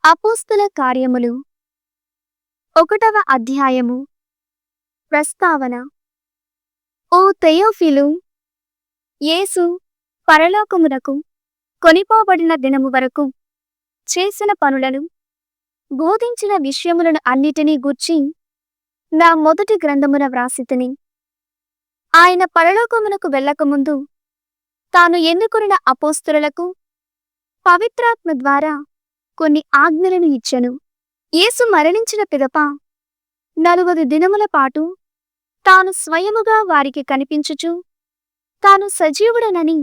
అపోస్తల కార్యములు 1వ అధ్యాయము. ప్రస్తావన. ఓ తెయోఫిలు, యేసు పరలోకమునకు కొనిపోబడిన దినము వరకు చేసిన పనులను, బోధించిన విషయములను అన్నిటినీ గూర్చి నా మొదటి గ్రంథమున వ్రాసితిని. ఆయన పరలోకమునకు వెళ్ళకముందు తాను ఎన్నుకొనిన అపోస్తలులకు పవిత్రాత్మ ద్వారా కొన్ని ఆజ్ఞలను ఇచ్చెను. యేసు మరణించిన పిదప 40 దినముల పాటు తాను స్వయముగా వారికి కనిపించుచు తాను సజీవుడనని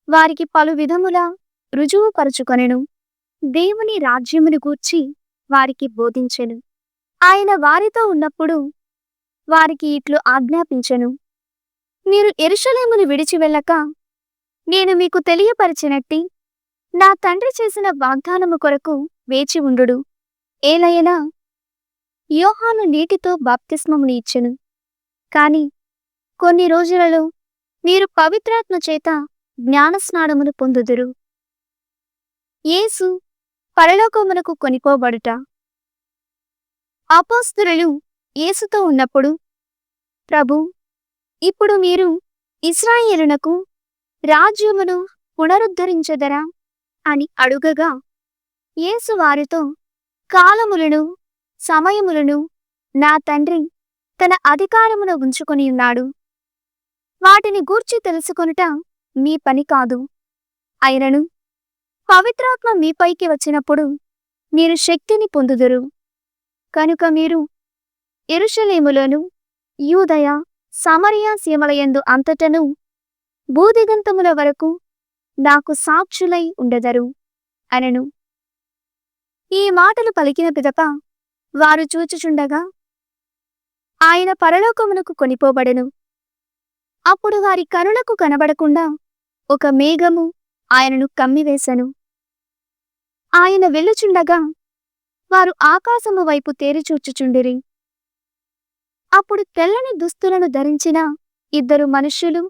వారికి పలు విధముల రుజువుపరచుకొనెను. దేవుని రాజ్యమును గూర్చి వారికి బోధించెను. ఆయన వారితో ఉన్నప్పుడు వారికి ఇట్లు ఆజ్ఞాపించెను: మీరు యెరూషలేమును విడిచి వెళ్ళక, నేను మీకు తెలియపరచినట్టి నా తండ్రి చేసిన వాగ్దానము కొరకు వేచి ఉండుడు. ఏలయనా యోహాను నీటితో బాప్తిస్మమును ఇచ్చెను, కాని కొన్ని రోజులలో మీరు పవిత్రాత్మ చేత జ్ఞానస్నానమును పొందుదురు. యేసు పరలోకమునకు కొనిపోబడుట. అపోస్తలులు యేసుతో ఉన్నప్పుడు, ప్రభు, ఇప్పుడు మీరు ఇశ్రాయేలునకు రాజ్యమును పునరుద్ధరించెదరా అని అడుగగా, యేసు వారితో, కాలములను సమయములను నా తండ్రి తన అధికారమున ఉంచుకొని ఉన్నాడు. వాటిని గూర్చి తెలుసుకొనుట మీ పని కాదు. అయినను పవిత్రాత్మ మీపైకి వచ్చినప్పుడు మీరు శక్తిని పొందుదురు. కనుక మీరు యెరూషలేములోను యూదయ సమరయ సీమలయందు అంతటను భూదిగంతముల వరకు నాకు సాక్షులై ఉండెదరు అనెను. ఈ మాటలు పలికిన పిదప వారు చూచుచుండగా ఆయన పరలోకమునకు కొనిపోబడెను. అప్పుడు వారి కనులకు కనబడకుండా ఒక మేఘము ఆయనను కమ్మివేశెను. ఆయన వెళ్ళుచుండగా వారు ఆకాశము వైపు తేరి చూచుచుండిరి. అప్పుడు తెల్లని దుస్తులను ధరించిన 2 మనుష్యులు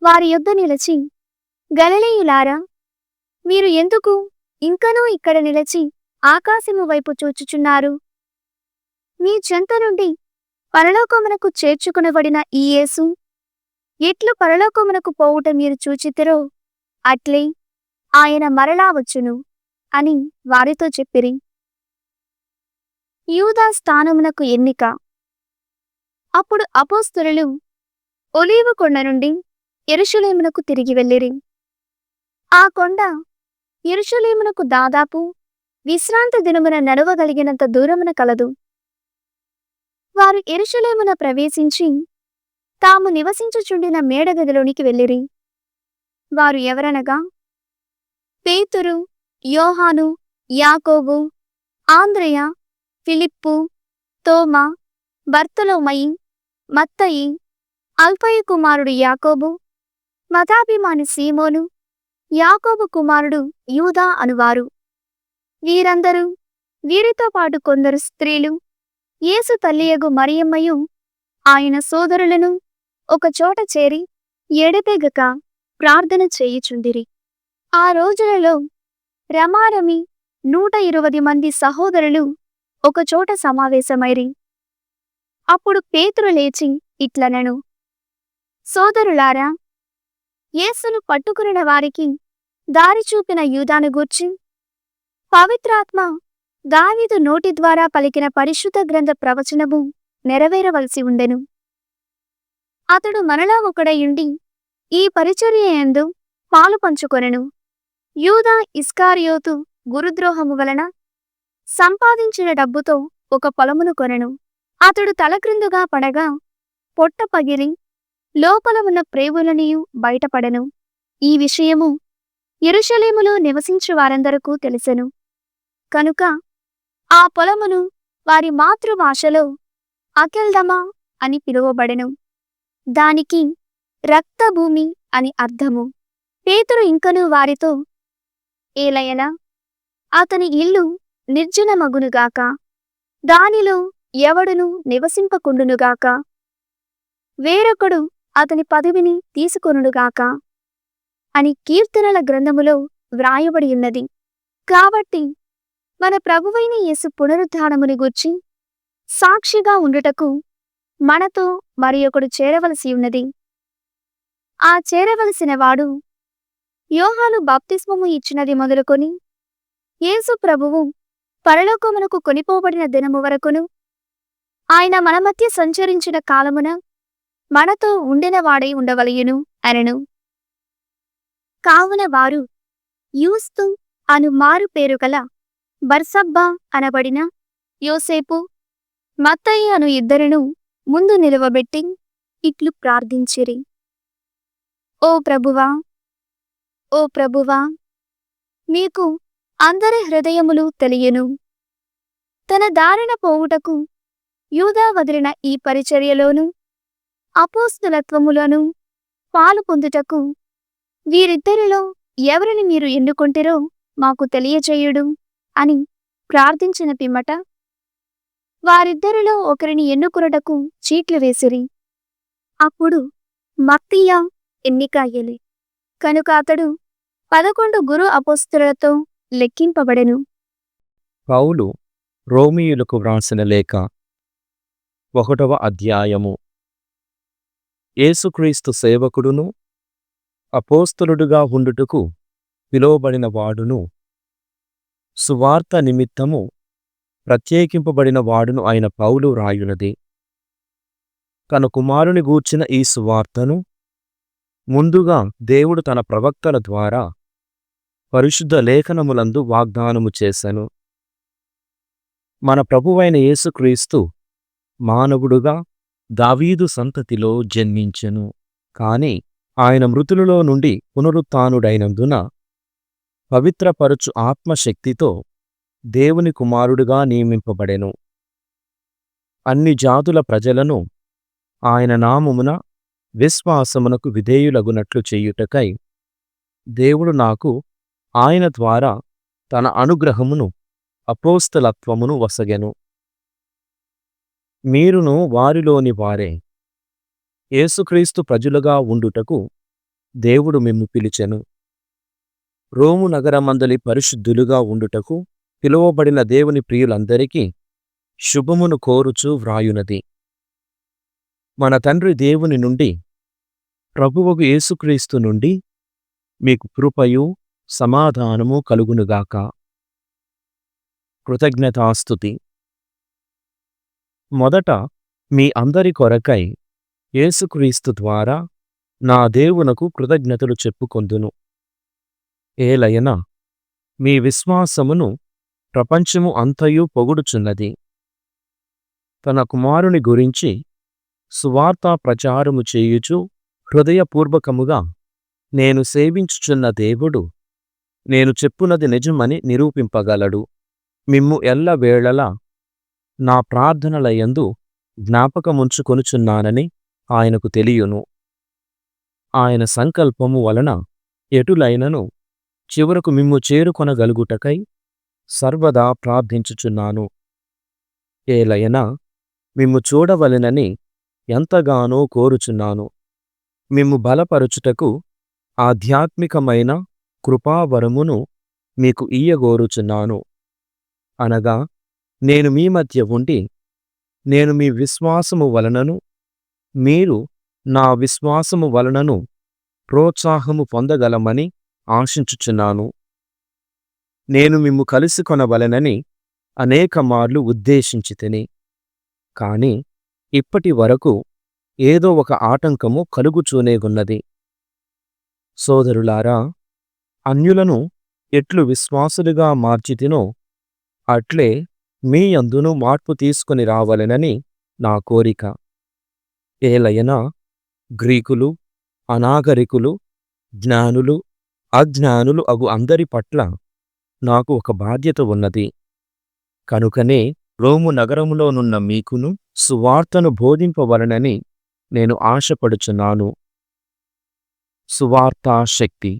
వారి యొద్ద నిలిచి, గలిలయులారా, మీరు ఎందుకు ఇంకనూ ఇక్కడ నిలిచి ఆకాశము వైపు చూచుచున్నారు? మీ చెంత నుండి పరలోకమునకు చేర్చుకొనబడిన ఈ యేసు ఎట్లు పరలోకమునకు పోవుట మీరు చూచితిరో, అట్లే ఆయన మరలా వచ్చును అని వారితో చెప్పిరి. యూదా స్థానమునకు ఎన్నిక. అప్పుడు అపోస్తలులు ఒలీవ కొండ నుండి యెరూషలేమునకు తిరిగి వెళ్ళిరి. ఆ కొండ యెరూషలేమునకు దాదాపు విశ్రాంతి దినమున నడవగలిగినంత దూరమున కలదు. వారు యెరూషలేమున ప్రవేశించి తాము నివసించుచుండిన మేడగదిలోనికి వెళ్ళిరి. వారు ఎవరనగా, పేతురు, యోహాను, యాకోబు, ఆంద్రెయ, ఫిలిప్పు, తోమా, బర్తొలొమయి, మత్తయి, అల్ఫయి కుమారుడు యాకోబు, మతాభిమాని సీమోను, యాకోబు కుమారుడు యూదా అనువారు. వీరందరూ, వీరితో పాటు కొందరు స్త్రీలు, యేసు తల్లియగు మరియమ్మయు ఆయన సోదరులను ఒకచోట చేరి ఎడతెగక ప్రార్థన చేయుచుండిరి. ఆ రోజులలో రమారమి 120 మంది సహోదరులు ఒకచోట సమావేశమైరి. అప్పుడు పేతురు లేచి ఇట్లనెను: సోదరులారా, యేసును పట్టుకునిన వారికి దారి చూపిన యూదాను గూర్చి పవిత్రాత్మ దావీదు నోటి ద్వారా పలికిన పరిశుద్ధ గ్రంథ ప్రవచనము నెరవేరవలసి ఉండెను. అతడు మనలో ఒకడయుండి ఈ పరిచర్యయందు పాలు పంచుకొనెను. యూదా ఇస్కారియోతు గురుద్రోహము వలన సంపాదించిన డబ్బుతో ఒక పొలమును కొనెను. అతడు తలక్రిందుగా పడగా పొట్ట పగిలి లోపల ఉన్న ప్రేగులనియు బయటపడెను. ఈ విషయము యెరూషలేములో నివసించు వారందరకు తెలిసెను. కనుక ఆ పొలమును వారి మాతృభాషలో అకెల్దమా అని పిలువబడెను. దానికి రక్తభూమి అని అర్థము. పేతురు ఇంకనూ వారితో, ఏలయనా, అతని ఇల్లు నిర్జనమగునుగాక, దానిలో ఎవడును నివసింపకుండునుగాక, వేరొకడు అతని పదవిని తీసుకొనుగాక అని కీర్తనల గ్రంథములో వ్రాయబడి ఉన్నది. కాబట్టి మన ప్రభువైన యేసు పునరుద్ధానముని గూర్చి సాక్షిగా ఉండుటకు మనతో మరి ఒకడు చేరవలసి ఉన్నది. ఆ చేరవలసిన వాడు యోహాను బాప్తిస్మము ఇచ్చినది మొదలుకొని యేసు ప్రభువు పరలోకమునకు కొనిపోబడిన దినము వరకును ఆయన మన మధ్య సంచరించిన కాలమున మనతో ఉండిన వాడై ఉండవలయును అనెను. కావున వారు యూస్తు అను మారు పేరు గల బర్సబ్బా అనబడిన యోసేపు, మత్తయి అను ఇద్దరును ముందు నిలువబెట్టి ఇట్లు ప్రార్థించిరి. ఓ ప్రభువా, ఓ ప్రభువా, మీకు అందరి హృదయములు తెలియను. తన దారిన పోవుటకు యూదా వదిలిన ఈ పరిచర్యలోను అపోస్తలత్వములను పాలు పొందుటకు వీరిద్దరిలో ఎవరిని మీరు ఎన్నుకొంటిరో మాకు తెలియచేయుడు అని ప్రార్థించిన పిమ్మట వారిద్దరిలో ఒకరిని ఎన్నుకొనుటకు చీట్లు వేసిరి. అప్పుడు మత్తీయ ఎన్నిక అయ్యలే కనుక అతడు 11 గురు అపోస్తలులతో లెక్కింపబడెను. పౌలు రోమీయులకు వ్రాసిన లేఖ 1వ అధ్యాయము. యేసుక్రీస్తు సేవకుడును అపోస్తలుడుగా ఉండుటకు పిలువబడిన వాడును సువార్త నిమిత్తము ప్రత్యేకింపబడిన వాడును అయిన పౌలు రాయునది. తన కుమారుని గూర్చిన ఈ సువార్తను ముందుగా దేవుడు తన ప్రవక్తల ద్వారా పరిశుద్ధ లేఖనములందు వాగ్దానము చేసెను. మన ప్రభువైన యేసుక్రీస్తు మానవుడుగా దావీదు సంతతిలో జన్మించెను. కాని ఆయన మృతులలో నుండి పునరుత్థానుడైనందున పవిత్రపరచు ఆత్మశక్తితో దేవుని కుమారుడుగా నియమింపబడెను. అన్ని జాతుల ప్రజలను ఆయన నామమున విశ్వాసమునకు విధేయులగునట్లు చేయుటకై దేవుడు నాకు ఆయన ద్వారా తన అనుగ్రహమును అపోస్తలత్వమును వసగెను. మీరును వారిలోని వారే. యేసుక్రీస్తు ప్రజలుగా ఉండుటకు దేవుడు మిమ్ము పిలిచెను. రోము నగరమందలి పరిశుద్ధులుగా ఉండుటకు పిలువబడిన దేవుని ప్రియులందరికీ శుభమును కోరుచు వ్రాయునది. మన తండ్రి దేవుని నుండి ప్రభువగు యేసుక్రీస్తు నుండి మీకు కృపయు సమాధానము కలుగునుగాక. కృతజ్ఞతాస్తుతి. మొదట మీ అందరి కొరకై యేసుక్రీస్తు ద్వారా నా దేవునకు కృతజ్ఞతలు చెప్పుకొందును. ఏలయన మీ విశ్వాసమును ప్రపంచము అంతయు పొగుడుచున్నది. తన కుమారుని గురించి సువార్తా ప్రచారము చేయుచు హృదయపూర్వకముగా నేను సేవించుచున్న దేవుడు నేను చెప్పునది నిజమని నిరూపింపగలడు. మిమ్ము ఎల్లవేళలా నా ప్రార్థనలయందు జ్ఞాపకముంచుకొనుచున్నానని ఆయనకు తెలియును. ఆయన సంకల్పము వలన ఎటులైనను చివరకు మిమ్ము చేరుకొనగలుగుటకై సర్వదా ప్రార్థించుచున్నాను. ఏలయనా మిమ్ము చూడవలెనని ఎంతగానో కోరుచున్నాను. మిమ్ము బలపరుచుటకు ఆధ్యాత్మికమైన కృపావరమును మీకు ఇయ్యగోరుచున్నాను. అనగా నేను మీ మధ్య ఉండి నేను మీ విశ్వాసము వలనను మీరు నా విశ్వాసము వలనను ప్రోత్సాహము పొందగలమని ఆశించుచున్నాను. నేను మిమ్ము కలుసుకొనవలెనని అనేక మార్లు ఉద్దేశించితిని. కాని ఇప్పటి వరకు ఏదో ఒక ఆటంకము కలుగుచూనేగున్నది. సోదరులారా, అన్యులను ఎట్లు విశ్వాసులుగా మార్చితినో అట్లే మీ యందును మార్పు తీసుకొని రావలెనని నా కోరిక. ఏలయనా గ్రీకులు, అనాగరికులు, జ్ఞానులు, అజ్ఞానులు అగు అందరి పట్ల నాకు ఒక బాధ్యత ఉన్నది. కనుకనే రోము నగరములోనున్న మీకును సువార్తను బోధింపవలనని నేను ఆశపడుచున్నాను. సువార్తా శక్తి.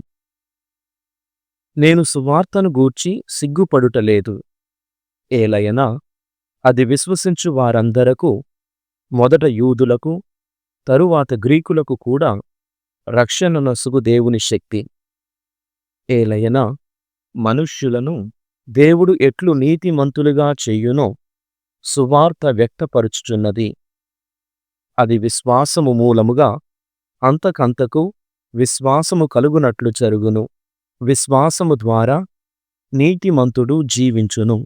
నేను సువార్తను గూర్చి సిగ్గుపడుటలేదు. ఏలయనా అది విశ్వసించు వారందరకు, మొదట యూదులకు తరువాత గ్రీకులకు కూడా రక్షణనొసగు దేవుని శక్తి. ఏలయనా మనుష్యులను దేవుడు ఎట్లు నీతిమంతులుగా చెయ్యునో సువార్త వ్యక్తపరుచుచున్నది. అది విశ్వాసము మూలముగా అంతకంతకు విశ్వాసము కలుగునట్లు జరుగును. విశ్వాసము ద్వారా నీతిమంతుడు జీవించును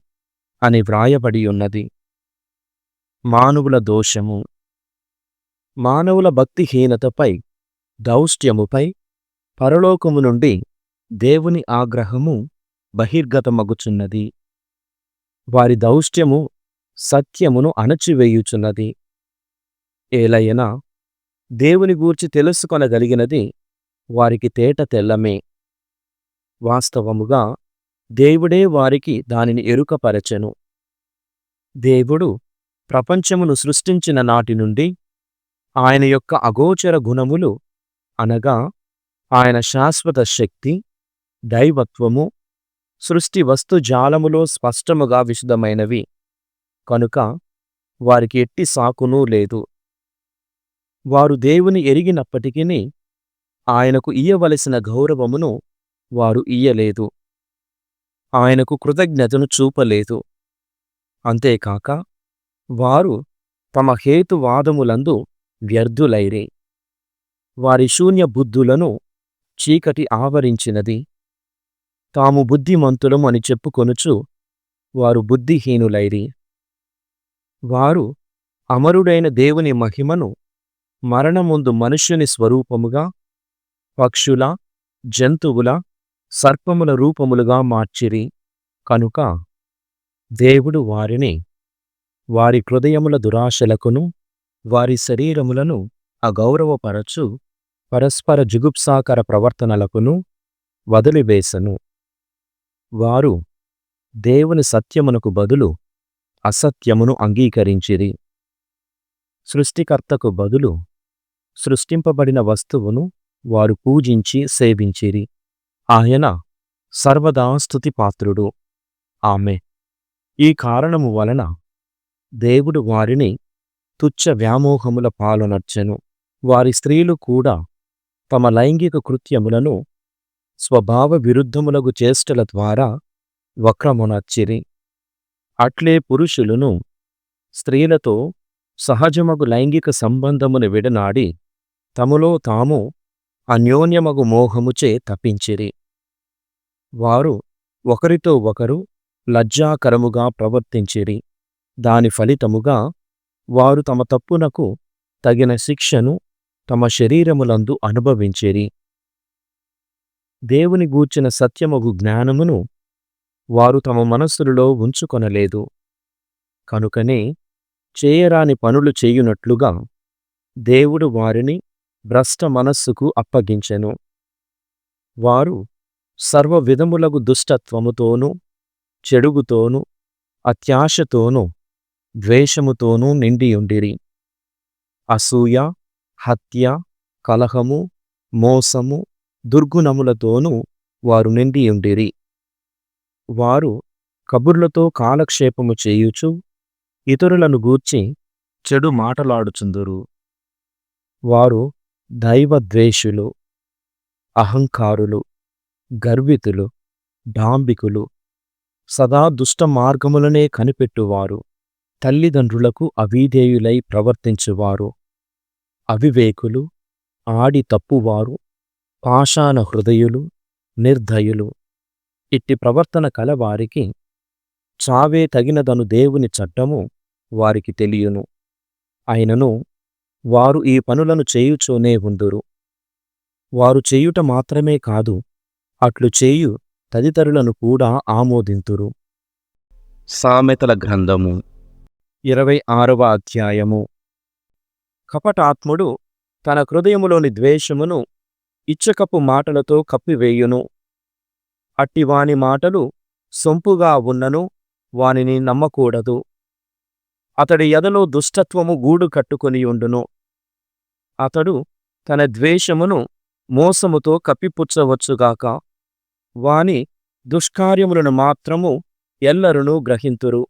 అని వ్రాయబడి ఉన్నది. మానవుల దోషము. మానవుల భక్తిహీనతపై, దౌష్ట్యముపై పరలోకము నుండి దేవుని ఆగ్రహము బహిర్గతమగుచున్నది. వారి దౌష్ట్యము సత్యమును అణచివేయుచున్నది. ఏలయనా దేవుని గూర్చి తెలుసుకొనగలిగినది వారికి తేట తెల్లమే. వాస్తవముగా దేవుడే వారికి దానిని ఎరుకపరచెను. దేవుడు ప్రపంచమును సృష్టించిన నాటి నుండి ఆయన యొక్క అగోచర గుణములు అనగా ఆయన శాశ్వత శక్తి, దైవత్వము సృష్టి వస్తుజాలములో స్పష్టముగా విశదమైనవి కనుక వారికి ఎట్టి సాకునూ లేదు. వారు దేవుని ఎరిగినప్పటికీ ఆయనకు ఇయ్యవలసిన గౌరవమును వారు ఇయ్యలేదు. ఆయనకు కృతజ్ఞతను చూపలేదు. అంతేకాక వారు తమ హేతువాదములందు వ్యర్థులైరే. వారి శూన్య బుద్ధులను చీకటి ఆవరించినది. తాము బుద్ధిమంతులం అని చెప్పుకొనుచు వారు బుద్ధిహీనులైరి. వారు అమరుడైన దేవుని మహిమను మరణముందు మనుష్యుని స్వరూపముగా, పక్షుల, జంతువుల, సర్పముల రూపములుగా మార్చిరి. కనుక దేవుడు వారిని వారి హృదయముల దురాశలకును వారి శరీరములను అగౌరవపరచు పరస్పర జుగుప్సాకర ప్రవర్తనలకును వదిలివేసెను. వారు దేవుని సత్యమునకు బదులు అసత్యమును అంగీకరించిరి. సృష్టికర్తకు బదులు సృష్టింపబడిన వస్తువును వారు పూజించి సేవించిరి. ఆయన సర్వదా స్తుతిపాత్రుడు. ఆమె. ఈ కారణము వలన దేవుడు వారిని తుచ్చ వ్యామోహముల పాలనర్చెను. వారి స్త్రీలు కూడా తమ లైంగిక కృత్యములను స్వభావ విరుద్ధములగు చేష్టల ద్వారా వక్రమునర్చిరి. అట్లే పురుషులను స్త్రీలతో సహజమగు లైంగిక సంబంధమును విడనాడి తమలో తాము అన్యోన్యమగు మోహముచే తప్పించిరి. వారు ఒకరితో ఒకరు లజ్జాకరముగా ప్రవర్తించిరి. దాని ఫలితముగా వారు తమ తప్పునకు తగిన శిక్షను తమ శరీరములందు అనుభవించిరి. దేవుని గూర్చిన సత్యమగు జ్ఞానమును వారు తమ మనస్సులలో ఉంచుకొనలేదు. కనుకనే చేయరాని పనులు చేయునట్లుగా దేవుడు వారిని భ్రష్ట మనస్సుకు అప్పగించెను. వారు సర్వ విధములగు దుష్టత్వముతోనూ, చెడుగుతోనూ, అత్యాశతోనూ, ద్వేషముతోనూ నిండియుండిరి. అసూయ, హత్య, కలహము, మోసము, దుర్గుణములతోనూ వారు నిండియుండిరి. వారు కబుర్లతో కాలక్షేపము చేయుచు ఇతరులను గూర్చి చెడు మాటలాడుచుందురు. వారు దైవద్వేషులు, అహంకారులు, గర్వితులు, డాంబికులు, సదా దుష్ట మార్గములనే కనిపెట్టువారు, తల్లిదండ్రులకు అవిధేయులై ప్రవర్తించువారు, అవివేకులు, ఆడి తప్పువారు, పాషాణ హృదయులు, నిర్దయులు. ఇట్టి ప్రవర్తన కలవారికి చావే తగినదను దేవుని చట్టము వారికి తెలియను. అయినను వారు ఈ పనులను చేయుచూనే ఉందురు. వారు చేయుట మాత్రమే కాదు, అట్లు చేయు తదితరులను కూడా ఆమోదింతురు. సామెతల గ్రంథము 26వ అధ్యాయము. కపటాత్ముడు తన హృదయములోని ద్వేషమును ఇచ్చకపు మాటలతో కప్పివేయును. అట్టివాని మాటలు సొంపుగా ఉన్నను వానిని నమ్మకూడదు. అతడి ఎదలో దుష్టత్వము గూడు కట్టుకొనియుండును. అతడు తన ద్వేషమును మోసముతో కప్పిపుచ్చవచ్చుగాక. వాని దుష్కార్యములను మాత్రము ఎల్లరునూ గ్రహింతురు.